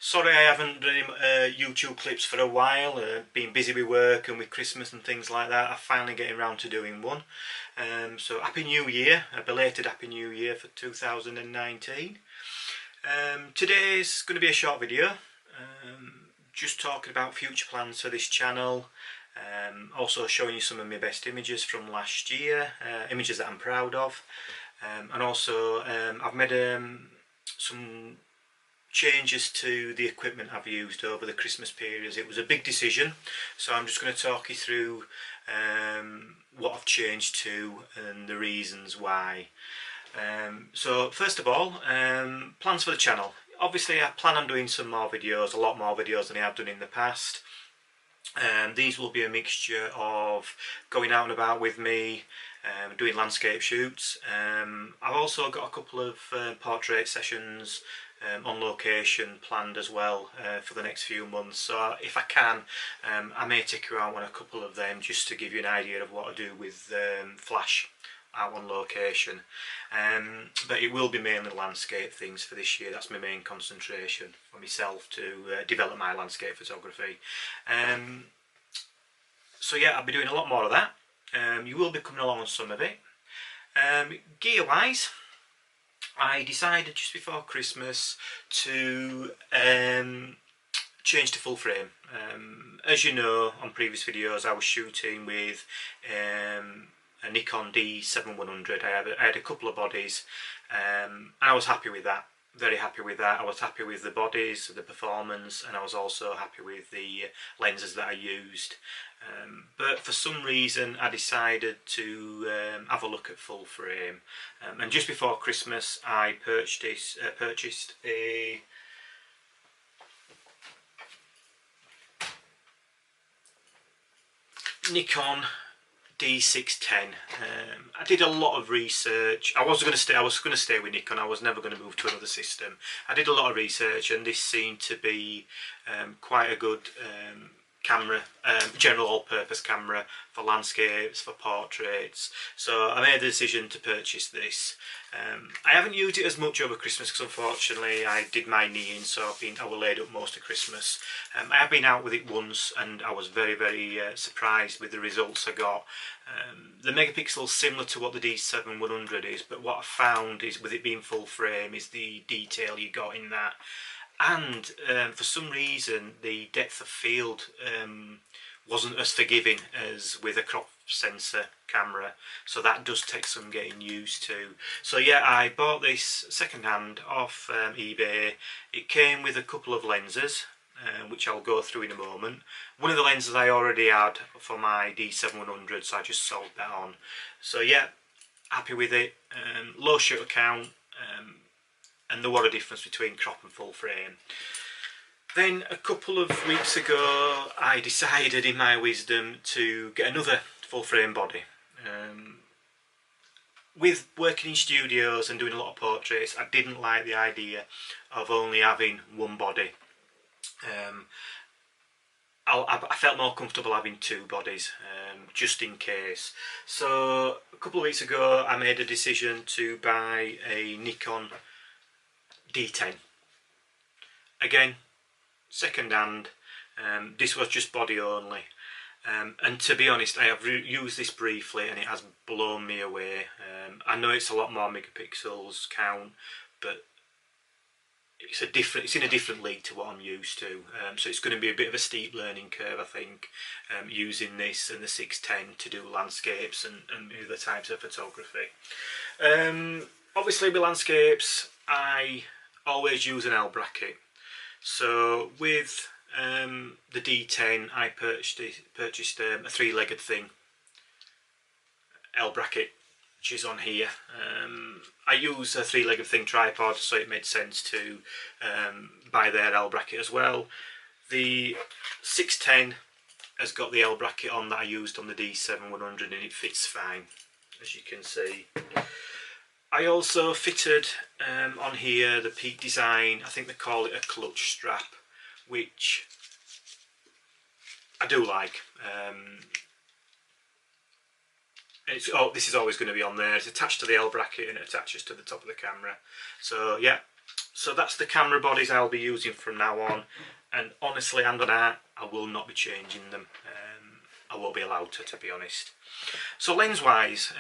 Sorry I haven't done any YouTube clips for a while, been busy with work and with Christmas and things like that. I'm finally getting around to doing one. So Happy New Year, a belated Happy New Year for 2019. Today's going to be a short video, just talking about future plans for this channel. Also showing you some of my best images from last year, images that I'm proud of. And also I've made some changes to the equipment I've used over the Christmas period. It was a big decision, so I'm just going to talk you through what I've changed to and the reasons why. So first of all, plans for the channel. Obviously I plan on doing some more videos, a lot more videos than I have done in the past. These will be a mixture of going out and about with me, doing landscape shoots. I've also got a couple of portrait sessions on location planned as well for the next few months, so if I can, I may take you out on a couple of them just to give you an idea of what I do with flash out on location. But it will be mainly landscape things for this year. That's my main concentration for myself, to develop my landscape photography. So yeah, I'll be doing a lot more of that. You will be coming along on some of it. Gear wise, I decided just before Christmas to change to full frame. As you know, on previous videos I was shooting with a Nikon D7100. I had a couple of bodies, and I was happy with that. Very happy with that. I was happy with the bodies, the performance, and I was also happy with the lenses that I used. But for some reason I decided to have a look at full frame, and just before Christmas I purchased a Nikon D610. I did a lot of research. I was going to stay with Nikon. I was never going to move to another system. I did a lot of research, and this seemed to be quite a good camera, general all-purpose camera for landscapes, for portraits. So I made the decision to purchase this. I haven't used it as much over Christmas because unfortunately I did my knee in, so I was laid up most of Christmas. I have been out with it once and I was very surprised with the results I got. The megapixels similar to what the D7100 is, but what I found is, with it being full frame, is the detail you got in that. And for some reason the depth of field wasn't as forgiving as with a crop sensor camera, so that does take some getting used to. So yeah, I bought this second hand off eBay. It came with a couple of lenses, which I'll go through in a moment. One of the lenses I already had for my D7100, so I just sold that on. So yeah, happy with it. Low shutter count, and there was a difference between crop and full frame. Then a couple of weeks ago I decided in my wisdom to get another full frame body. With working in studios and doing a lot of portraits, I didn't like the idea of only having one body. I felt more comfortable having two bodies, just in case. So a couple of weeks ago I made a decision to buy a Nikon D10. Again, second hand. This was just body only, and to be honest I have used this briefly and it has blown me away. I know it's a lot more megapixels count, but it's in a different league to what I'm used to, so it's going to be a bit of a steep learning curve, I think, using this and the 610 to do landscapes and other types of photography. Obviously with landscapes I always use an L bracket. So with the D10 I purchased a three-legged thing, L bracket, which is on here. I use a three-legged thing tripod, so it made sense to buy their L bracket as well. The 610 has got the L bracket on that I used on the D7100 and it fits fine, as you can see. I also fitted on here the Peak Design, I think they call it a clutch strap, which I do like. This is always going to be on there. It's attached to the L bracket and it attaches to the top of the camera. So yeah, So that's the camera bodies I'll be using from now on, and honestly, hand on heart, I will not be changing them. I won't be allowed to be honest. So lens wise,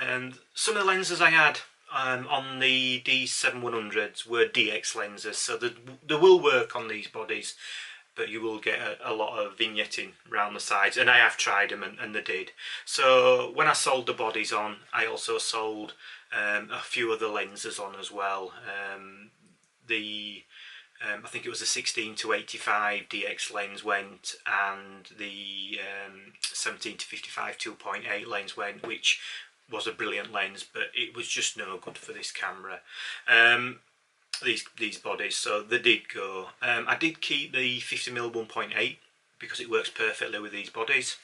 some of the lenses I had on the D7100s were DX lenses, so they will work on these bodies, but you will get a lot of vignetting around the sides, and I have tried them and they did. So when I sold the bodies on, I also sold a few of the lenses on as well. I think it was a 16 to 85 DX lens went, and the 17 to 55 2.8 lens went, which was a brilliant lens, but it was just no good for this camera. These bodies, so they did go. I did keep the 50mm 1.8 because it works perfectly with these bodies.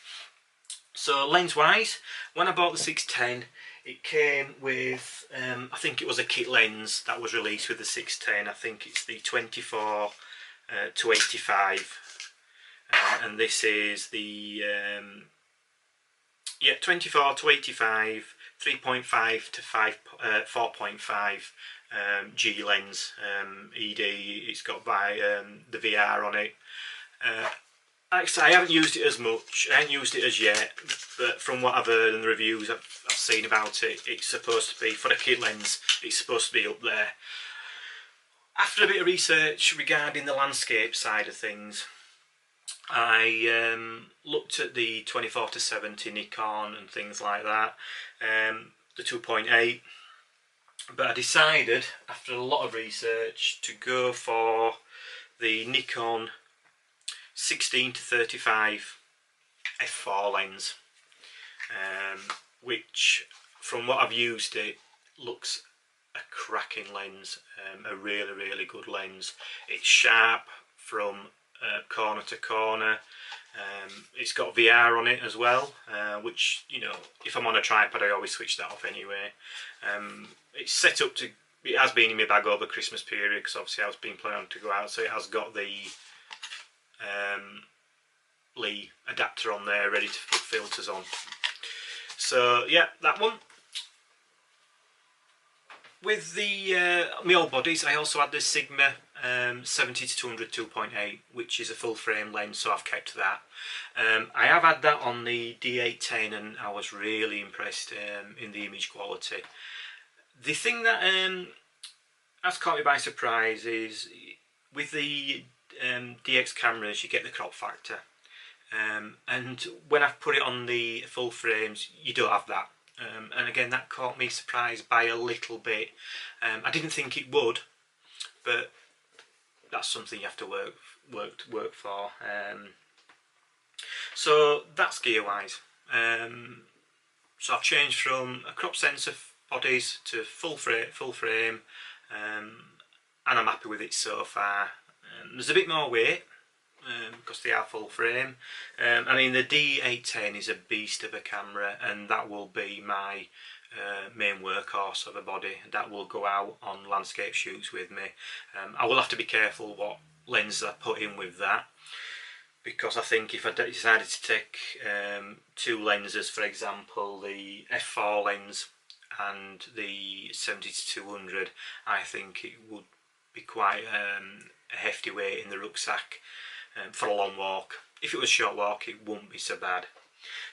So lens wise, when I bought the 610, it came with I think it was a kit lens that was released with the 610. I think it's the 24 to 85, and this is the 24 to 85 3.5 to 4.5 G lens, ED. It's got the VR on it. Actually, I haven't used it as much. I haven't used it as yet, but from what I've heard and the reviews I've seen about it, it's supposed to be, for a kit lens, it's supposed to be up there. After a bit of research regarding the landscape side of things, I looked at the 24 to 70 Nikon and things like that, the 2.8, but I decided after a lot of research to go for the Nikon 16 to 35 f4 lens, which from what I've used it looks a cracking lens, a really good lens. It's sharp from corner to corner. It's got VR on it as well, which, you know, if I'm on a tripod I always switch that off anyway. It's set up to, it has been in my bag over Christmas period because obviously I was been planning to go out, so it has got the Lee adapter on there ready to put filters on. So yeah, that one. With the my old bodies, I also had the Sigma 70 to 200 2.8, which is a full frame lens, so I've kept that. I have had that on the D810 and I was really impressed in the image quality. The thing that has caught me by surprise is with the DX cameras you get the crop factor, and when I've put it on the full frames you don't have that, and again that caught me surprised by a little bit. I didn't think it would, but that's something you have to work for. So that's gear wise. So I've changed from a crop sensor bodies to full frame, and I'm happy with it so far. There's a bit more weight because they are full frame. I mean, the D810 is a beast of a camera, and that will be my main workhorse of a body. That will go out on landscape shoots with me. I will have to be careful what lenses I put in with that, because I think if I decided to take two lenses, for example the f4 lens and the 70 to 200, I think it would be quite a hefty weight in the rucksack for a long walk. If it was a short walk it wouldn't be so bad.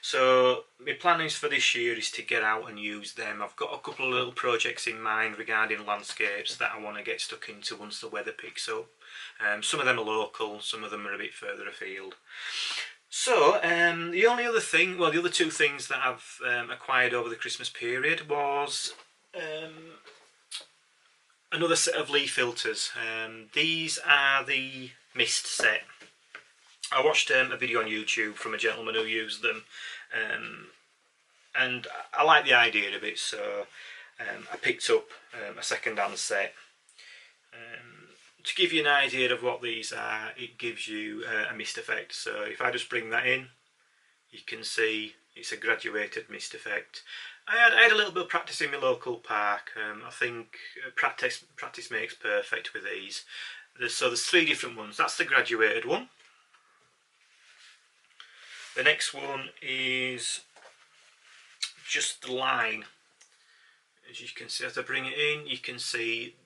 So my plannings for this year is to get out and use them. I've got a couple of little projects in mind regarding landscapes that I want to get stuck into once the weather picks up. Some of them are local, some of them are a bit further afield. So the only other thing, well, the other two things that I've acquired over the Christmas period was another set of Lee filters. These are the mist set. I watched a video on YouTube from a gentleman who used them, and I like the idea of it, so I picked up a second-hand set. To give you an idea of what these are, it gives you a mist effect. So if I just bring that in, you can see it's a graduated mist effect. I had a little bit of practice in my local park. I think practice makes perfect with these. So there's three different ones. That's the graduated one. The next one is just the line. As you can see, as I bring it in, you can see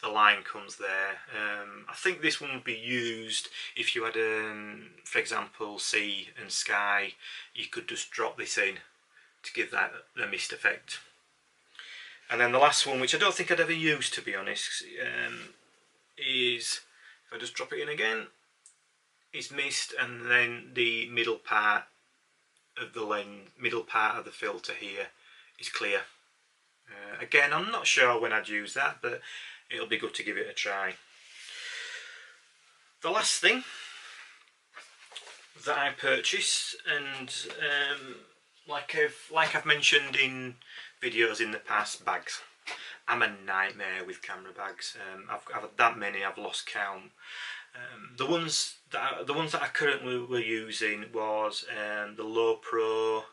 the line comes there. I think this one would be used if you had, for example, sea and sky. You could just drop this in to give that the mist effect. And then the last one, which I don't think I'd ever use, to be honest, is, if I just drop it in again, is mist, and then the middle part of the lens, middle part of the filter here is clear. Again, I'm not sure when I'd use that, but it'll be good to give it a try. The last thing that I purchased, and like I've mentioned in videos in the past, bags. I'm a nightmare with camera bags. I've had that many, I've lost count. The ones that I currently were using was the Lowepro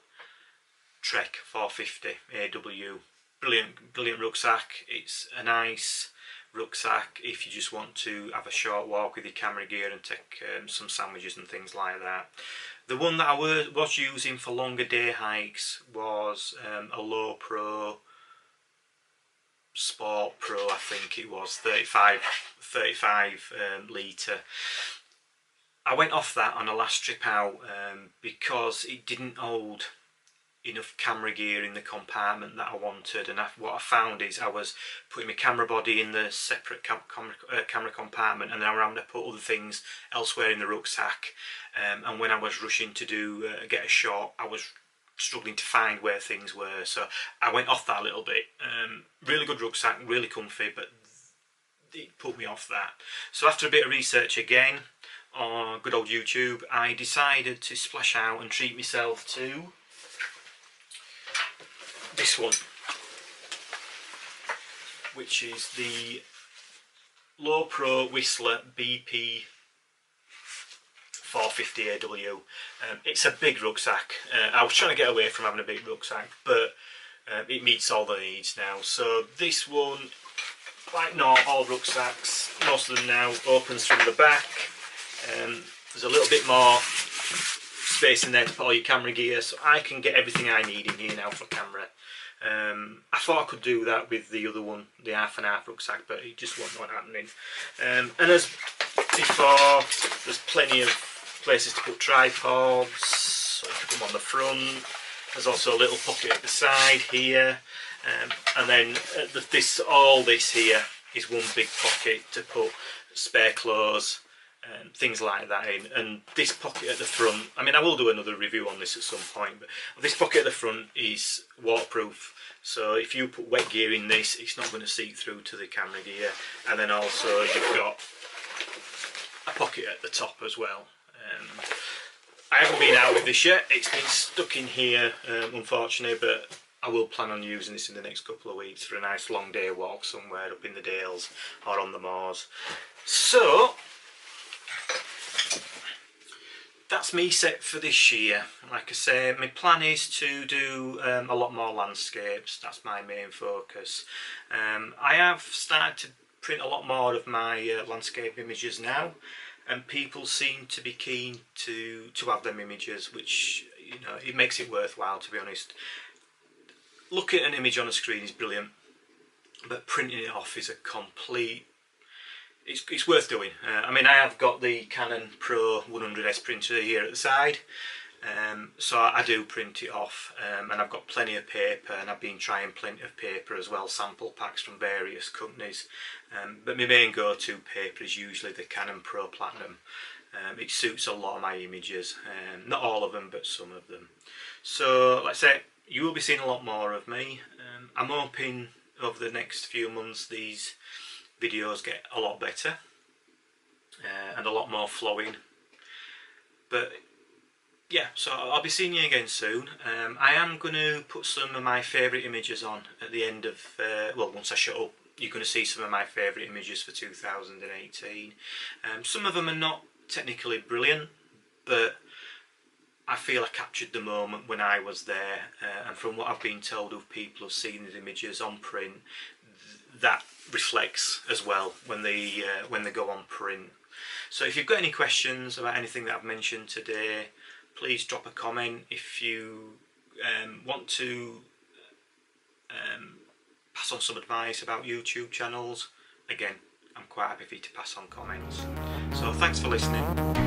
Trek 450 AW. Brilliant rucksack. It's a nice rucksack if you just want to have a short walk with your camera gear and take some sandwiches and things like that. The one that I was using for longer day hikes was a Lowepro Sport Pro, I think it was, 35 litre. I went off that on a last trip out because it didn't hold enough camera gear in the compartment that I wanted, and what I found is I was putting my camera body in the separate camera compartment, and then I was having to put other things elsewhere in the rucksack, and when I was rushing to get a shot, I was struggling to find where things were, so I went off that a little bit. Really good rucksack, really comfy, but it put me off that. So after a bit of research again on good old YouTube, I decided to splash out and treat myself to this one, which is the Lowepro Whistler BP 450 AW. It's a big rucksack. I was trying to get away from having a big rucksack, but it meets all the needs now. So this one, like not all rucksacks, most of them now opens from the back. There's a little bit more space in there to put all your camera gear, so I can get everything I need in here now for camera. I thought I could do that with the other one, the half and half rucksack, but it just wasn't happening. And as before, there's plenty of places to put tripods, so you can put them on the front. There's also a little pocket at the side here, and then all this here is one big pocket to put spare clothes and things like that in. And this pocket at the front, I mean, I will do another review on this at some point, but this pocket at the front is waterproof, so if you put wet gear in this, it's not going to seep through to the camera gear. And then also you've got a pocket at the top as well. I haven't been out with this yet, it's been stuck in here unfortunately, but I will plan on using this in the next couple of weeks for a nice long day walk somewhere up in the Dales or on the moors. So that's me set for this year. Like I say, my plan is to do a lot more landscapes. That's my main focus. I have started to print a lot more of my landscape images now, and people seem to be keen to have them images, which, you know, it makes it worthwhile, to be honest. Looking at an image on a screen is brilliant, but printing it off is a complete... It's worth doing. I mean, I have got the Canon Pro 100S printer here at the side, so I do print it off, and I've got plenty of paper, and I've been trying plenty of paper as well, sample packs from various companies, but my main go-to paper is usually the Canon Pro Platinum. It suits a lot of my images, not all of them, but some of them. So, like I say, you will be seeing a lot more of me. I'm hoping over the next few months these videos get a lot better and a lot more flowing. But yeah, so I'll be seeing you again soon. I am going to put some of my favourite images on at the end of, well, once I shut up, you're going to see some of my favourite images for 2018. Some of them are not technically brilliant, but I feel I captured the moment when I was there, and from what I've been told of people who've seen the images on print, that reflects as well when they go on print. So if you've got any questions about anything that I've mentioned today, please drop a comment. If you want to pass on some advice about YouTube channels, again, I'm quite happy for you to pass on comments. So thanks for listening.